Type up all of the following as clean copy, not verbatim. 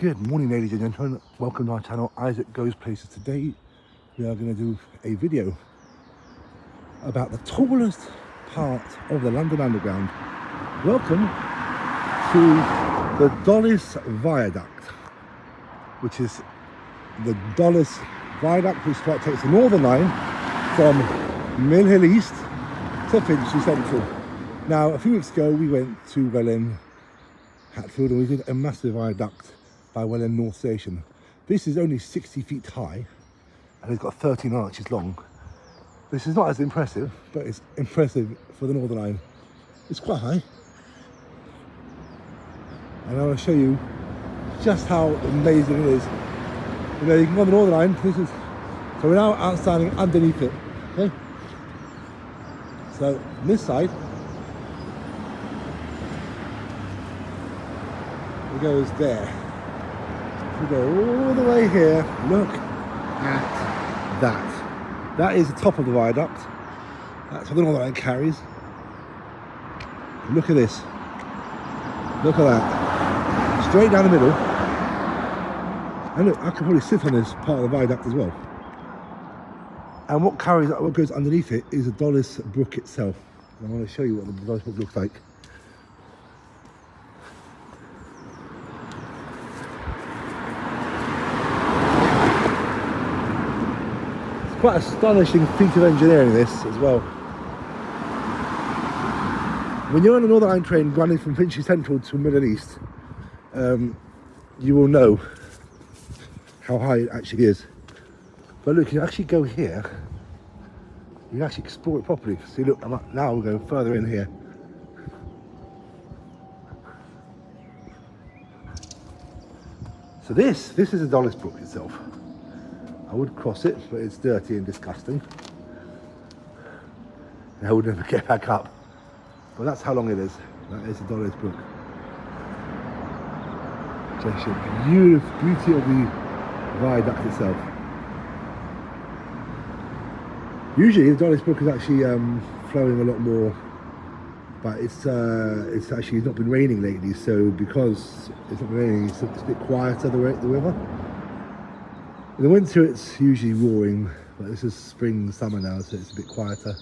Good morning, ladies and gentlemen. Welcome to our channel, Isaac Goes Places. Today we are going to do a video about the tallest part of the London Underground. Welcome to the Dollis Viaduct, which is the Dollis Viaduct, which takes the Northern Line from Mill Hill East to Finchley Central. Now, a few weeks ago we went to Welland, Hatfield, and we did a massive viaduct by Welland North Station. This is only 60 feet high and it's got 13 arches long. This is not as impressive, but it's impressive for the Northern Line. It's quite high. And I want to show you just how amazing it is. You know, you can go on the Northern Line. So we're now outstanding underneath it. Okay? So on this side, it goes there. We go all the way here. Look at that. That is the top of the viaduct. That's what the Northern Line carries. Look at this. Look at that. Straight down the middle. And look, I can probably sit on this part of the viaduct as well. And what goes underneath it is the Dollis Brook itself. And I want to show you what the Dollis Brook looks like. Quite astonishing feat of engineering, this as well. When you're on a Northern Line train running from Finchley Central to Middle East, you will know how high it actually is. But look, you actually go here, you can actually explore it properly. See, look, I'm up, now we're going further in here. So this is the Dollis Brook itself. I would cross it, but it's dirty and disgusting. And I would never get back up. But that's how long it is. That is the Dollis Brook. Just a beauty of the viaduct itself. Usually the Dollis Brook is actually flowing a lot more, but it's actually not been raining lately. So because it's not been raining, it's a bit quieter, the river. In the winter it's usually roaring, but this is spring, summer now, so it's a bit quieter.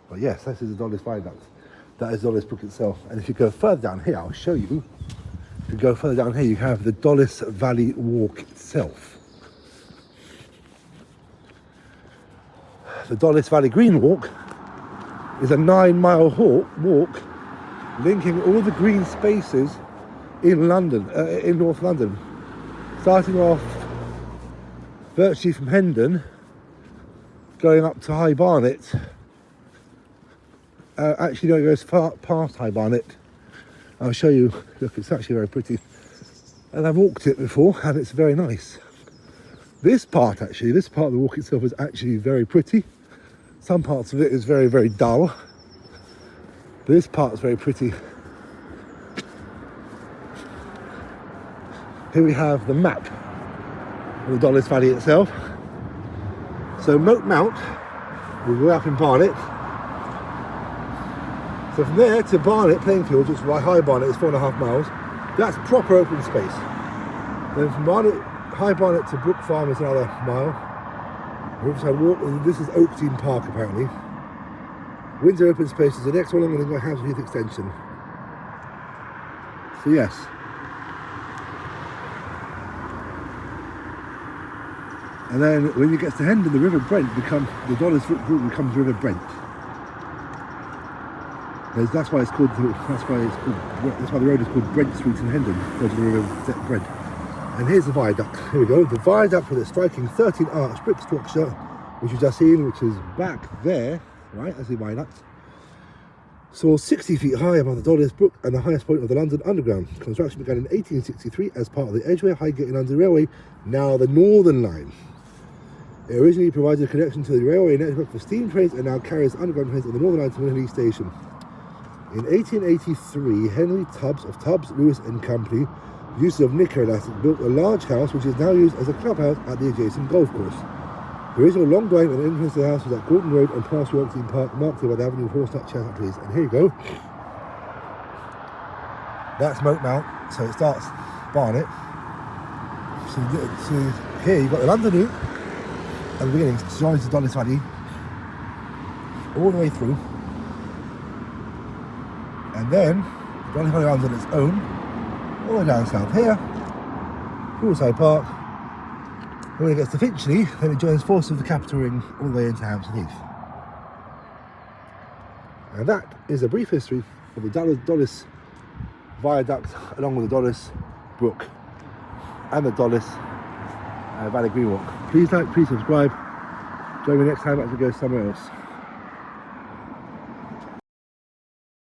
But yes, this is the Dollis Viaduct. That is Dollis Brook itself. And if you go further down here, I'll show you. If you go further down here, you have the Dollis Valley Walk itself. The Dollis Valley Green Walk is a 9-mile walk linking all the green spaces in London, in North London. Starting off virtually from Hendon, going up to High Barnet. Actually, no, it goes far past High Barnet. I'll show you. Look, it's actually very pretty. And I've walked it before, and it's very nice. This part of the walk itself is actually very pretty. Some parts of it is very, very dull. This part is very pretty. Here we have the map of the Dollis Valley itself. So Moat Mount, we'll go up in Barnet. So from there to Barnet playing field, which is High Barnet, is 4.5 miles. That's proper open space. Then from High Barnet to Brook Farm is another mile. Riverside Walk, and this is Oakdean Park apparently. Windsor open space is the next one, and then we've got Hampstead Heath Extension. So yes. And then when you get to Hendon, the River Brent the Dollis Brook becomes River Brent. That's why the road is called Brent Street in Hendon, because of the River Brent. And here's the viaduct. Here we go. The viaduct with a striking 13-arch brick structure, which you've just seen, which is back there, right? That's the viaduct. So 60 feet high above the Dollis Brook and the highest point of the London Underground. Construction began in 1863 as part of the Edgware Highgate London Railway, now the Northern Line. It originally provided a connection to the railway network for steam trains and now carries underground trains on the Northern Line to Mill Hill East Station. In 1883, Henry Tubbs of Tubbs, Lewis and Company, users of Nicolas, built a large house which is now used as a clubhouse at the adjacent golf course. The original long drive and entrance to the house was at Gordon Road and past Yorkstein Park, marked here by the avenue of horse-nut chestnut trees. And here you go. That's Moat Mount. So it starts Barnet. So here you've got the London Loop at the beginning, joins the Dollis Valley all the way through, and then the Dollis Valley runs on its own all the way down south here, Poolside Park. When it gets to Finchley, then it joins forces of the Capital Ring all the way into Hampstead Heath. And that is a brief history of the Dollis Viaduct along with the Dollis Brook and the Dollis Valley Green Walk. Please like, please subscribe. Join me next time as we go somewhere else.